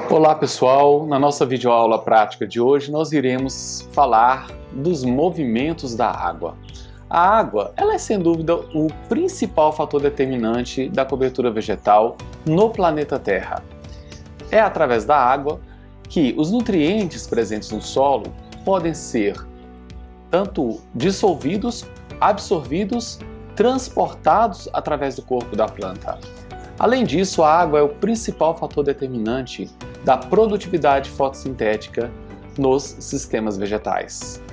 Olá pessoal, na nossa videoaula prática de hoje nós iremos falar dos movimentos da água. A água, ela é sem dúvida o principal fator determinante da cobertura vegetal no planeta Terra. É através da água que os nutrientes presentes no solo podem ser tanto dissolvidos, absorvidos, transportados através do corpo da planta. Além disso, a água é o principal fator determinante da produtividade fotossintética nos sistemas vegetais.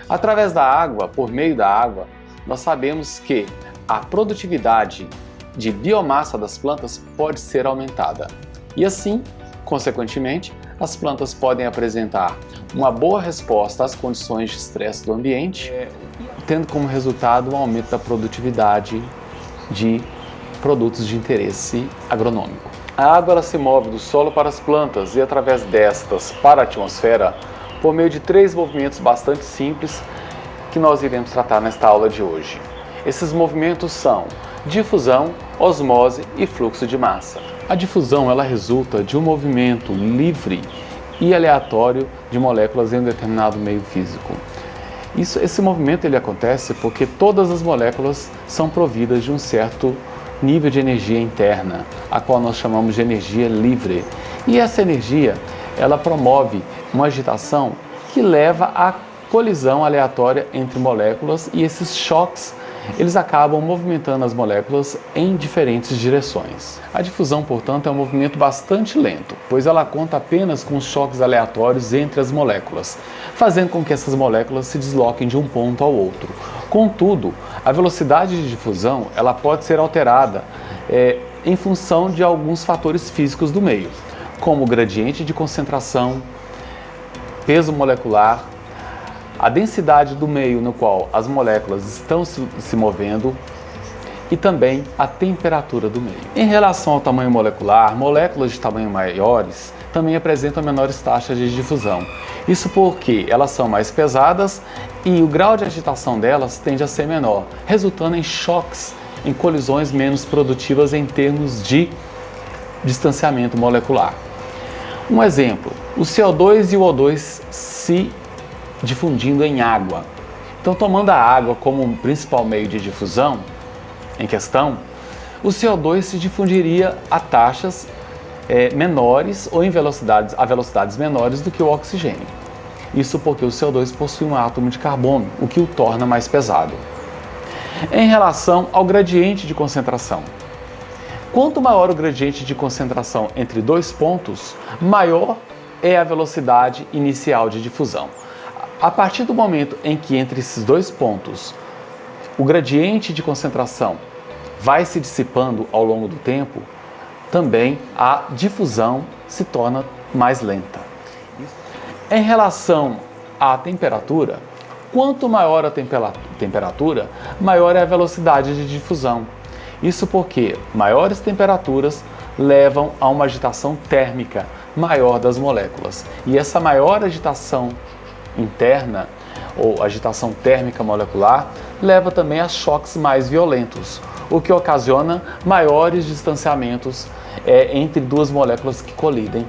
Através da água, por meio da água, nós sabemos que a produtividade de biomassa das plantas pode ser aumentada. E assim, consequentemente, as plantas podem apresentar uma boa resposta às condições de estresse do ambiente, tendo como resultado um aumento da produtividade de produtos de interesse agronômico. A água ela se move do solo para as plantas e através destas para a atmosfera por meio de três movimentos bastante simples que nós iremos tratar nesta aula de hoje. Esses movimentos são difusão, osmose e fluxo de massa. A difusão ela resulta de um movimento livre e aleatório de moléculas em um determinado meio físico. Esse movimento ele acontece porque todas as moléculas são providas de um certo nível de energia interna, a qual nós chamamos de energia livre. E essa energia, ela promove uma agitação que leva à colisão aleatória entre moléculas e esses choques, eles acabam movimentando as moléculas em diferentes direções. A difusão, portanto, é um movimento bastante lento, pois ela conta apenas com os choques aleatórios entre as moléculas, fazendo com que essas moléculas se desloquem de um ponto ao outro. Contudo, a velocidade de difusão ela pode ser alterada em função de alguns fatores físicos do meio, como o gradiente de concentração, peso molecular, a densidade do meio no qual as moléculas estão se movendo e também a temperatura do meio. Em relação ao tamanho molecular, moléculas de tamanho maiores também apresentam menores taxas de difusão. Isso porque elas são mais pesadas e o grau de agitação delas tende a ser menor, resultando em choques, em colisões menos produtivas em termos de distanciamento molecular. Um exemplo, o CO2 e o O2 se difundindo em água. Então, tomando a água como um principal meio de difusão em questão, o CO2 se difundiria a taxas menores ou a velocidades menores do que o oxigênio. Isso porque o CO2 possui um átomo de carbono, o que o torna mais pesado. Em relação ao gradiente de concentração, quanto maior o gradiente de concentração entre dois pontos, maior é a velocidade inicial de difusão. A partir do momento em que entre esses dois pontos o gradiente de concentração vai se dissipando ao longo do tempo, também a difusão se torna mais lenta. Em relação à temperatura, quanto maior a temperatura, maior é a velocidade de difusão. Isso porque maiores temperaturas levam a uma agitação térmica maior das moléculas. E essa maior agitação interna ou agitação térmica molecular leva também a choques mais violentos, o que ocasiona maiores distanciamentos entre duas moléculas que colidem.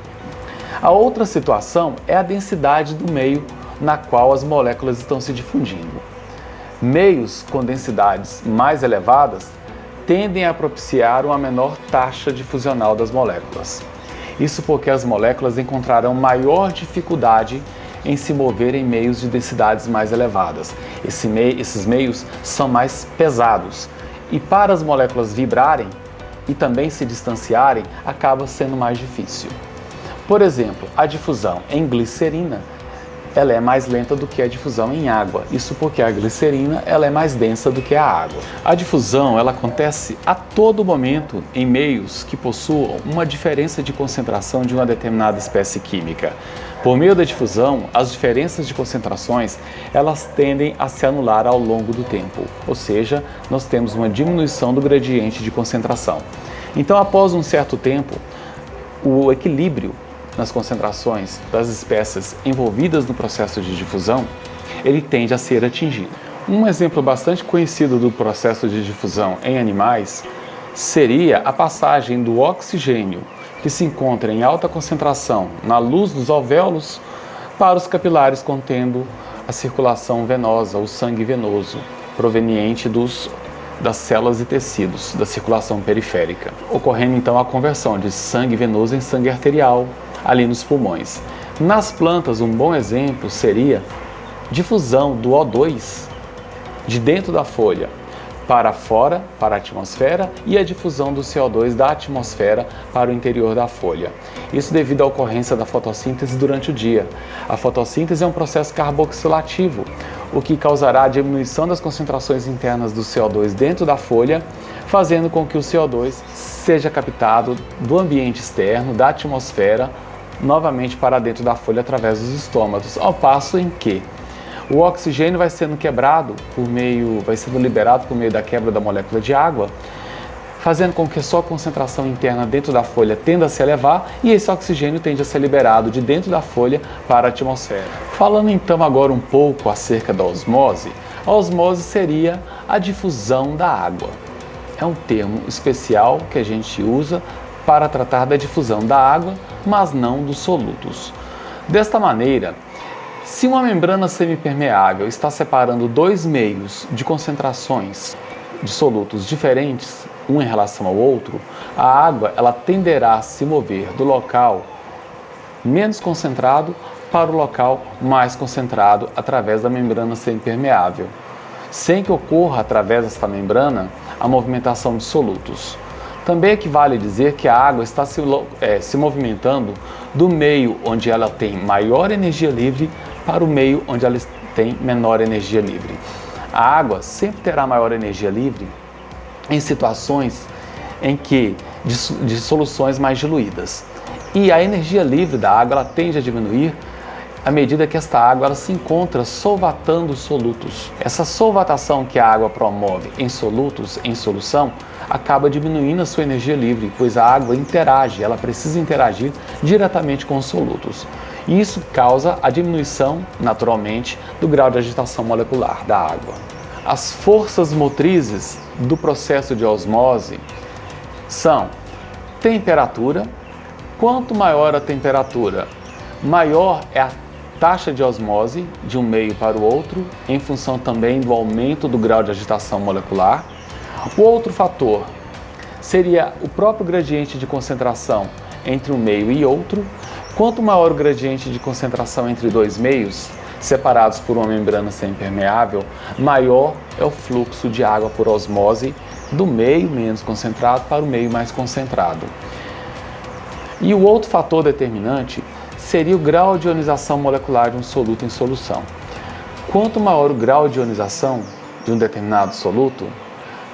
A outra situação é a densidade do meio na qual as moléculas estão se difundindo. Meios com densidades mais elevadas tendem a propiciar uma menor taxa difusional das moléculas. Isso porque as moléculas encontrarão maior dificuldade em se mover em meios de densidades mais elevadas. Esses meios são mais pesados e para as moléculas vibrarem e também se distanciarem, acaba sendo mais difícil. Por exemplo, a difusão em glicerina ela é mais lenta do que a difusão em água. Isso porque a glicerina ela é mais densa do que a água. A difusão ela acontece a todo momento em meios que possuam uma diferença de concentração de uma determinada espécie química. Por meio da difusão, as diferenças de concentrações elas tendem a se anular ao longo do tempo, ou seja, nós temos uma diminuição do gradiente de concentração. Então, após um certo tempo, o equilíbrio nas concentrações das espécies envolvidas no processo de difusão, ele tende a ser atingido. Um exemplo bastante conhecido do processo de difusão em animais seria a passagem do oxigênio, que se encontra em alta concentração na luz dos alvéolos, para os capilares contendo a circulação venosa, o sangue venoso, proveniente das células e tecidos da circulação periférica, ocorrendo então a conversão de sangue venoso em sangue arterial ali nos pulmões. Nas plantas, um bom exemplo seria difusão do O2 de dentro da folha para fora, para a atmosfera, e a difusão do CO2 da atmosfera para o interior da folha. Isso devido à ocorrência da fotossíntese durante o dia. A fotossíntese é um processo carboxilativo, o que causará a diminuição das concentrações internas do CO2 dentro da folha, fazendo com que o CO2 seja captado do ambiente externo, da atmosfera, novamente para dentro da folha através dos estômatos, ao passo em que o oxigênio vai sendo liberado por meio da quebra da molécula de água, fazendo com que a sua concentração interna dentro da folha tenda a se elevar e esse oxigênio tende a ser liberado de dentro da folha para a atmosfera. Falando então agora um pouco acerca da osmose, a osmose seria a difusão da água. É um termo especial que a gente usa para tratar da difusão da água, mas não dos solutos. Desta maneira, se uma membrana semipermeável está separando dois meios de concentrações de solutos diferentes, um em relação ao outro, a água ela tenderá a se mover do local menos concentrado para o local mais concentrado através da membrana semipermeável, sem que ocorra através desta membrana a movimentação de solutos. Também equivale a dizer que a água está se movimentando do meio onde ela tem maior energia livre para o meio onde ela tem menor energia livre. A água sempre terá maior energia livre em situações em que de soluções mais diluídas. E a energia livre da água ela tende a diminuir à medida que esta água ela se encontra solvatando os solutos. Essa solvatação que a água promove em solutos, em solução, acaba diminuindo a sua energia livre, pois a água interage, ela precisa interagir diretamente com os solutos. E isso causa a diminuição, naturalmente, do grau de agitação molecular da água. As forças motrizes do processo de osmose são temperatura. Quanto maior a temperatura, maior é a taxa de osmose de um meio para o outro, em função também do aumento do grau de agitação molecular. O outro fator seria o próprio gradiente de concentração entre um meio e outro. Quanto maior o gradiente de concentração entre dois meios, separados por uma membrana semipermeável, maior é o fluxo de água por osmose do meio menos concentrado para o meio mais concentrado. E o outro fator determinante seria o grau de ionização molecular de um soluto em solução. Quanto maior o grau de ionização de um determinado soluto,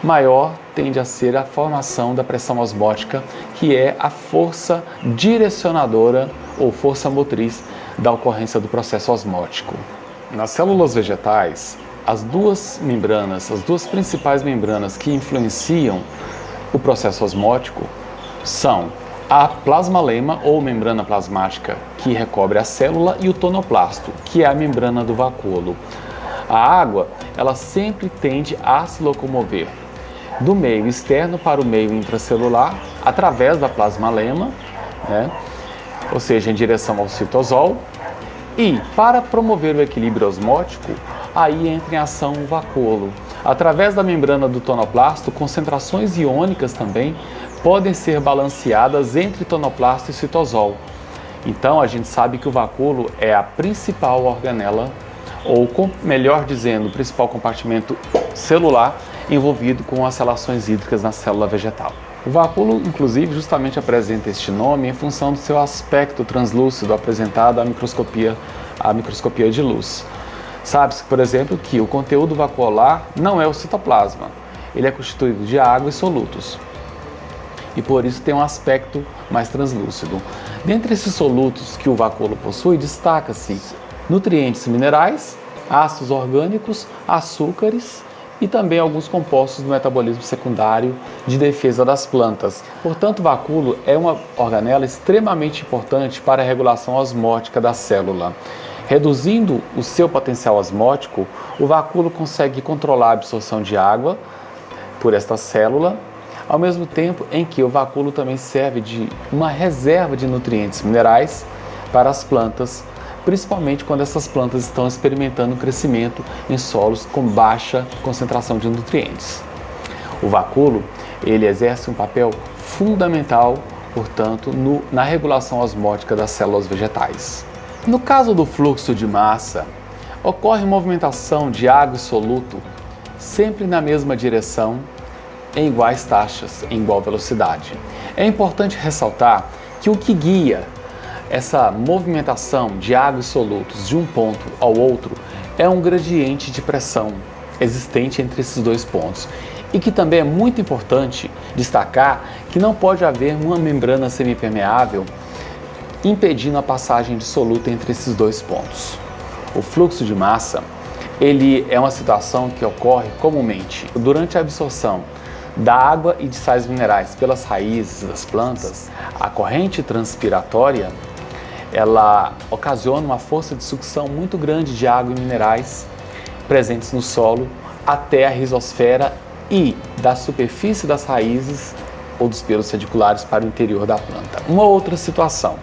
maior tende a ser a formação da pressão osmótica, que é a força direcionadora ou força motriz da ocorrência do processo osmótico. Nas células vegetais, as duas principais membranas que influenciam o processo osmótico são a plasmalema ou membrana plasmática, que recobre a célula, e o tonoplasto, que é a membrana do vacúolo. A água, ela sempre tende a se locomover do meio externo para o meio intracelular através da plasmalema, ou seja, em direção ao citosol, e para promover o equilíbrio osmótico, aí entra em ação o vacúolo. Através da membrana do tonoplasto, concentrações iônicas também podem ser balanceadas entre tonoplasto e citosol. Então, a gente sabe que o vacúolo é a principal organela, ou melhor dizendo, o principal compartimento celular envolvido com as relações hídricas na célula vegetal. O vacúolo, inclusive, justamente apresenta este nome em função do seu aspecto translúcido apresentado à microscopia de luz. Sabe-se, por exemplo, que o conteúdo vacuolar não é o citoplasma, ele é constituído de água e solutos, e por isso tem um aspecto mais translúcido. Dentre esses solutos que o vacúolo possui, destaca-se nutrientes minerais, ácidos orgânicos, açúcares e também alguns compostos do metabolismo secundário de defesa das plantas. Portanto, o vacúolo é uma organela extremamente importante para a regulação osmótica da célula. Reduzindo o seu potencial osmótico, o vacúolo consegue controlar a absorção de água por esta célula, ao mesmo tempo em que o vacúolo também serve de uma reserva de nutrientes minerais para as plantas, principalmente quando essas plantas estão experimentando crescimento em solos com baixa concentração de nutrientes. O vacúolo, ele exerce um papel fundamental, portanto, na regulação osmótica das células vegetais. No caso do fluxo de massa, ocorre movimentação de água e soluto sempre na mesma direção, em iguais taxas, em igual velocidade. É importante ressaltar que o que guia essa movimentação de água e solutos de um ponto ao outro é um gradiente de pressão existente entre esses dois pontos. E que também é muito importante destacar que não pode haver uma membrana semipermeável impedindo a passagem de soluto entre esses dois pontos. O fluxo de massa, ele é uma situação que ocorre comumente durante a absorção da água e de sais minerais pelas raízes das plantas. A corrente transpiratória, ela ocasiona uma força de sucção muito grande de água e minerais presentes no solo até a rizosfera e da superfície das raízes ou dos pelos radiculares para o interior da planta. Uma outra situação,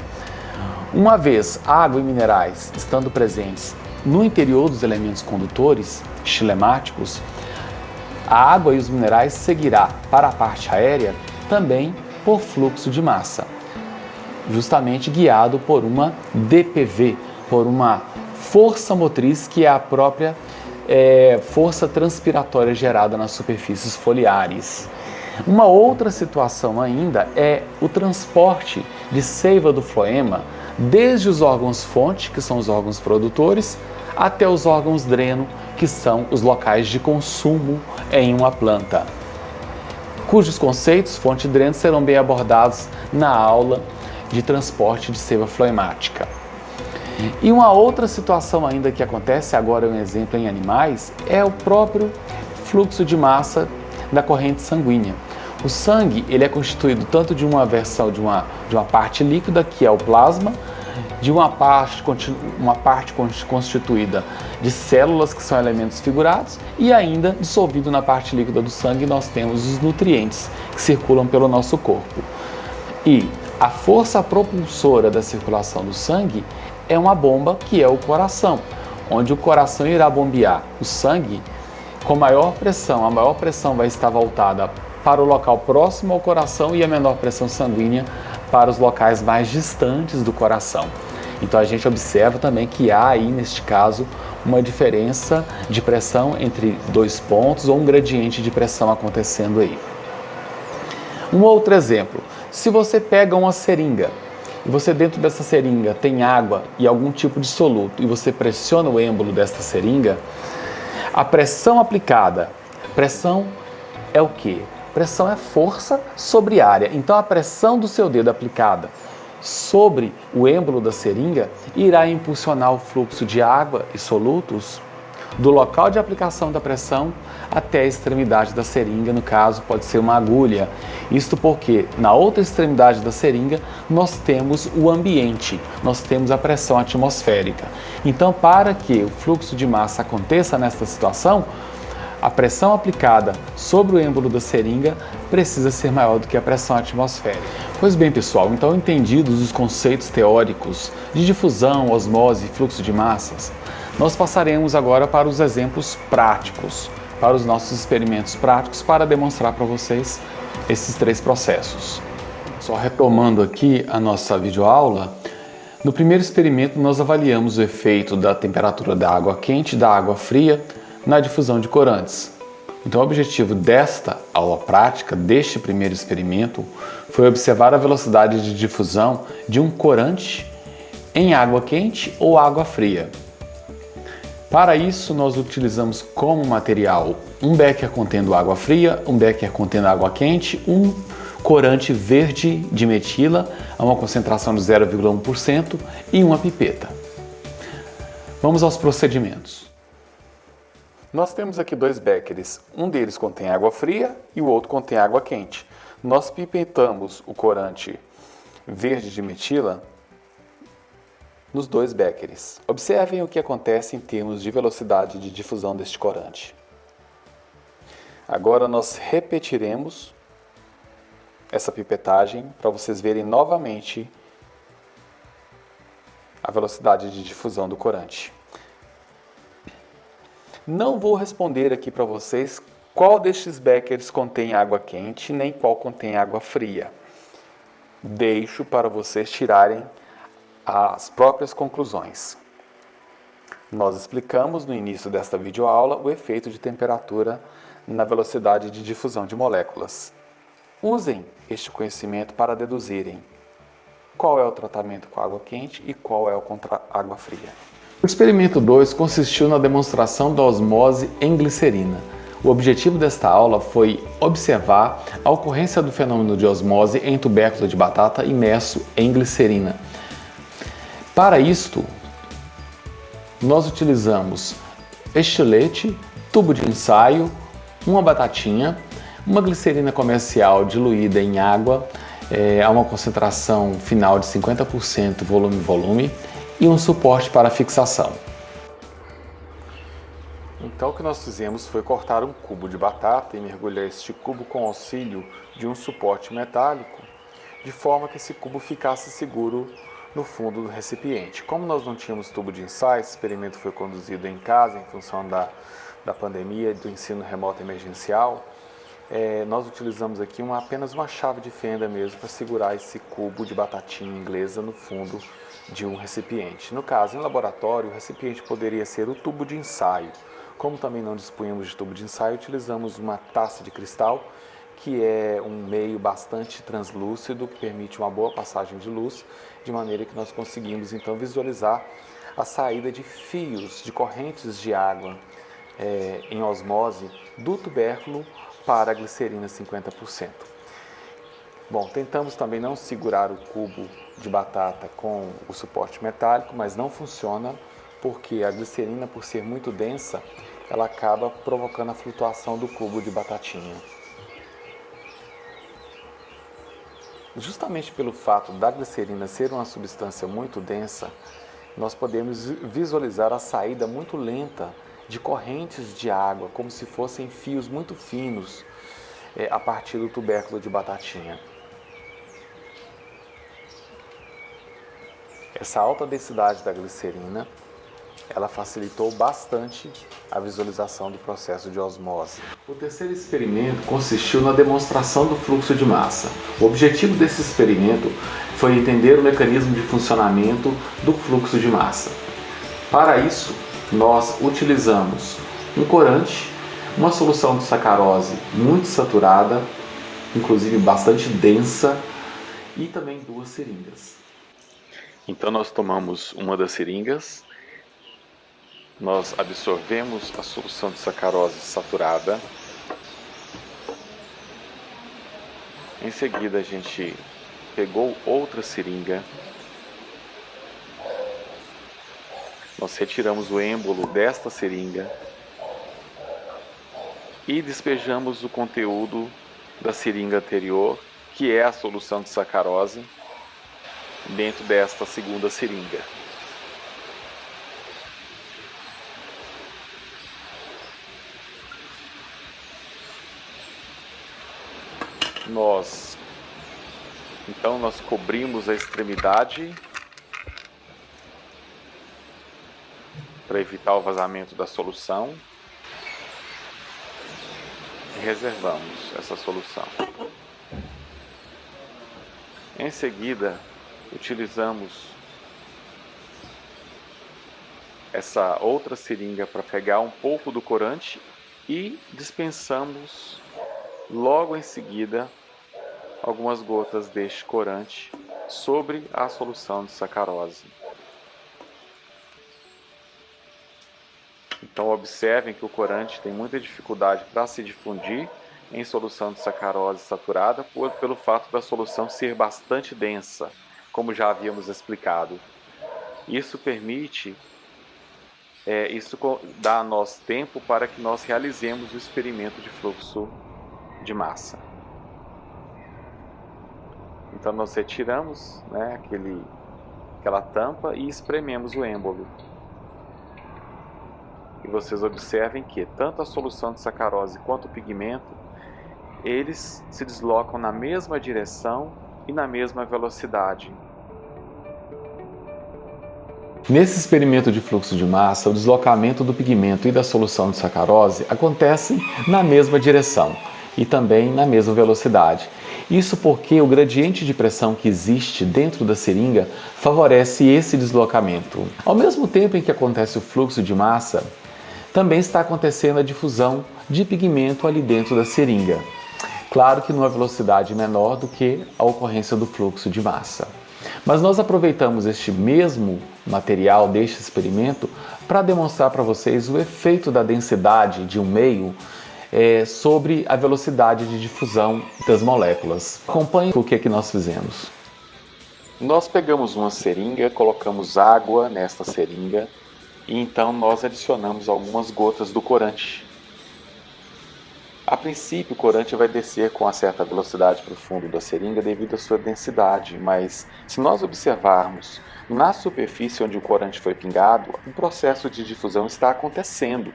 uma vez água e minerais estando presentes no interior dos elementos condutores xilemáticos, a água e os minerais seguirá para a parte aérea também por fluxo de massa, justamente guiado por uma DPV, por uma força motriz que é a própria força transpiratória gerada nas superfícies foliares. Uma outra situação ainda é o transporte de seiva do floema desde os órgãos-fonte, que são os órgãos produtores, até os órgãos dreno, que são os locais de consumo em uma planta, cujos conceitos fonte e dreno serão bem abordados na aula de transporte de seiva floemática. E uma outra situação ainda que acontece, agora um exemplo em animais, é o próprio fluxo de massa da corrente sanguínea. O sangue, ele é constituído tanto de uma versão de uma parte líquida, que é o plasma, de uma parte constituída de células, que são elementos figurados, e ainda dissolvido na parte líquida do sangue nós temos os nutrientes que circulam pelo nosso corpo. E a força propulsora da circulação do sangue é uma bomba, que é o coração, onde o coração irá bombear o sangue com maior pressão. A maior pressão vai estar voltada para o local próximo ao coração e a menor pressão sanguínea para os locais mais distantes do coração. Então a gente observa também que há aí, neste caso, uma diferença de pressão entre dois pontos ou um gradiente de pressão acontecendo aí. Um outro exemplo, se você pega uma seringa e você dentro dessa seringa tem água e algum tipo de soluto e você pressiona o êmbolo desta seringa, a pressão aplicada, pressão é o quê? Pressão é força sobre área. Então a pressão do seu dedo aplicada sobre o êmbolo da seringa irá impulsionar o fluxo de água e solutos do local de aplicação da pressão até a extremidade da seringa, no caso pode ser uma agulha. Isto porque na outra extremidade da seringa nós temos o ambiente, nós temos a pressão atmosférica. Então, para que o fluxo de massa aconteça nesta situação, a pressão aplicada sobre o êmbolo da seringa precisa ser maior do que a pressão atmosférica. Pois bem, pessoal, então entendidos os conceitos teóricos de difusão, osmose e fluxo de massas, nós passaremos agora para os exemplos práticos, para os nossos experimentos práticos, para demonstrar para vocês esses três processos. Só retomando aqui a nossa videoaula, no primeiro experimento nós avaliamos o efeito da temperatura da água quente e da água fria na difusão de corantes. Então o objetivo desta aula prática, deste primeiro experimento, foi observar a velocidade de difusão de um corante em água quente ou água fria. Para isso, nós utilizamos como material um becker contendo água fria, um becker contendo água quente, um corante verde de metila a uma concentração de 0,1% e uma pipeta. Vamos aos procedimentos. Nós temos aqui dois beckers, um deles contém água fria e o outro contém água quente. Nós pipetamos o corante verde de metila nos dois beckers. Observem o que acontece em termos de velocidade de difusão deste corante. Agora nós repetiremos essa pipetagem para vocês verem novamente a velocidade de difusão do corante. Não vou responder aqui para vocês qual destes beckers contém água quente, nem qual contém água fria. Deixo para vocês tirarem as próprias conclusões. Nós explicamos no início desta videoaula o efeito de temperatura na velocidade de difusão de moléculas. Usem este conhecimento para deduzirem qual é o tratamento com água quente e qual é o contra água fria. O experimento 2 consistiu na demonstração da osmose em glicerina. O objetivo desta aula foi observar a ocorrência do fenômeno de osmose em tubérculo de batata imerso em glicerina. Para isto, nós utilizamos estilete, tubo de ensaio, uma batatinha, uma glicerina comercial diluída em água a uma concentração final de 50% volume-volume e um suporte para fixação. Então o que nós fizemos foi cortar um cubo de batata e mergulhar este cubo com auxílio de um suporte metálico, de forma que esse cubo ficasse seguro no fundo do recipiente. Como nós não tínhamos tubo de ensaio, esse experimento foi conduzido em casa em função da pandemia e do ensino remoto emergencial, nós utilizamos aqui apenas uma chave de fenda mesmo para segurar esse cubo de batatinha inglesa no fundo de um recipiente. No caso, em laboratório, o recipiente poderia ser o tubo de ensaio. Como também não dispunhamos de tubo de ensaio, utilizamos uma taça de cristal, que é um meio bastante translúcido, que permite uma boa passagem de luz, de maneira que nós conseguimos então visualizar a saída de fios, de correntes de água em osmose do tubérculo para a glicerina 50%. Bom, tentamos também não segurar o cubo de batata com o suporte metálico, mas não funciona porque a glicerina, por ser muito densa, ela acaba provocando a flutuação do cubo de batatinha. Justamente pelo fato da glicerina ser uma substância muito densa, nós podemos visualizar a saída muito lenta de correntes de água, como se fossem fios muito finos a partir do tubérculo de batatinha. Essa alta densidade da glicerina, ela facilitou bastante a visualização do processo de osmose. O terceiro experimento consistiu na demonstração do fluxo de massa. O objetivo desse experimento foi entender o mecanismo de funcionamento do fluxo de massa. Para isso, nós utilizamos um corante, uma solução de sacarose muito saturada, inclusive bastante densa, e também 2 seringas. Então nós tomamos uma das seringas, nós absorvemos a solução de sacarose saturada. Em seguida a gente pegou outra seringa, nós retiramos o êmbolo desta seringa e despejamos o conteúdo da seringa anterior, que é a solução de sacarose, dentro desta segunda seringa. Então nós cobrimos a extremidade para evitar o vazamento da solução e reservamos essa solução. Em seguida, utilizamos essa outra seringa para pegar um pouco do corante e dispensamos logo em seguida algumas gotas deste corante sobre a solução de sacarose. Então observem que o corante tem muita dificuldade para se difundir em solução de sacarose saturada pelo fato da solução ser bastante densa, como já havíamos explicado. Isso permite, isso dá a nós tempo para que nós realizemos o experimento de fluxo de massa. Então nós retiramos aquela tampa e esprememos o êmbolo. E vocês observem que tanto a solução de sacarose quanto o pigmento, eles se deslocam na mesma direção e na mesma velocidade. Nesse experimento de fluxo de massa, o deslocamento do pigmento e da solução de sacarose acontece na mesma direção e também na mesma velocidade. Isso porque o gradiente de pressão que existe dentro da seringa favorece esse deslocamento. Ao mesmo tempo em que acontece o fluxo de massa, também está acontecendo a difusão de pigmento ali dentro da seringa. Claro que numa velocidade menor do que a ocorrência do fluxo de massa. Mas nós aproveitamos este mesmo material deste experimento para demonstrar para vocês o efeito da densidade de um meio sobre a velocidade de difusão das moléculas. Acompanhe o que nós fizemos. Nós pegamos uma seringa, colocamos água nesta seringa e então nós adicionamos algumas gotas do corante. A princípio, o corante vai descer com uma certa velocidade para o fundo da seringa devido à sua densidade, mas se nós observarmos na superfície onde o corante foi pingado, o processo de difusão está acontecendo.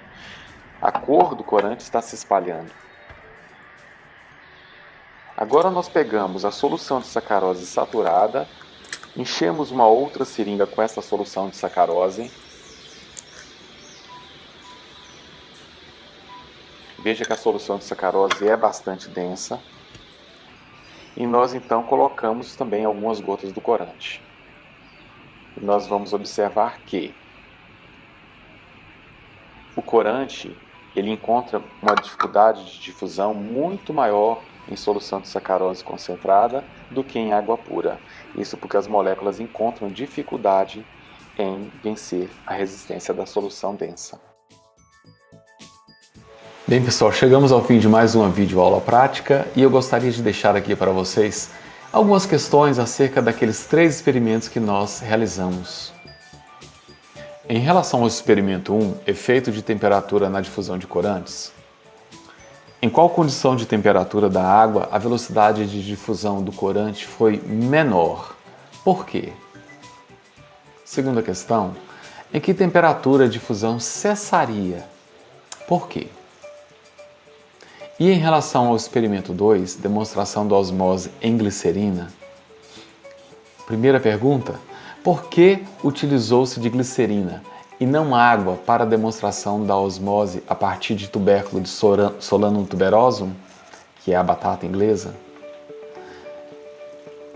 A cor do corante está se espalhando. Agora nós pegamos a solução de sacarose saturada, enchemos uma outra seringa com essa solução de sacarose. Veja que a solução de sacarose é bastante densa. E nós então colocamos também algumas gotas do corante. E nós vamos observar que o corante ele encontra uma dificuldade de difusão muito maior em solução de sacarose concentrada do que em água pura. Isso porque as moléculas encontram dificuldade em vencer a resistência da solução densa. Bem pessoal, chegamos ao fim de mais uma videoaula prática e eu gostaria de deixar aqui para vocês algumas questões acerca daqueles 3 experimentos que nós realizamos. Em relação ao experimento 1, efeito de temperatura na difusão de corantes, em qual condição de temperatura da água a velocidade de difusão do corante foi menor? Por quê? Segunda questão, em que temperatura a difusão cessaria? Por quê? E em relação ao experimento 2, demonstração da osmose em glicerina, primeira pergunta, por que utilizou-se de glicerina e não água para a demonstração da osmose a partir de tubérculo de Solanum tuberosum, que é a batata inglesa?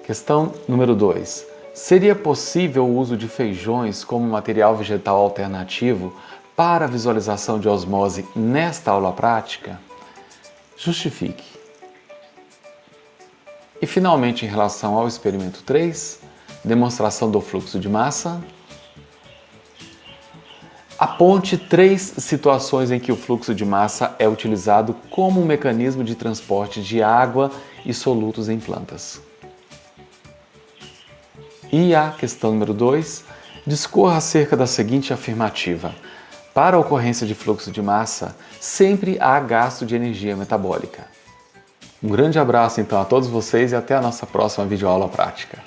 Questão número 2. Seria possível o uso de feijões como material vegetal alternativo para a visualização de osmose nesta aula prática? Justifique. E finalmente, em relação ao experimento 3, demonstração do fluxo de massa, aponte 3 situações em que o fluxo de massa é utilizado como um mecanismo de transporte de água e solutos em plantas. E a questão número 2, discorra acerca da seguinte afirmativa. Para a ocorrência de fluxo de massa, sempre há gasto de energia metabólica. Um grande abraço então a todos vocês e até a nossa próxima videoaula prática.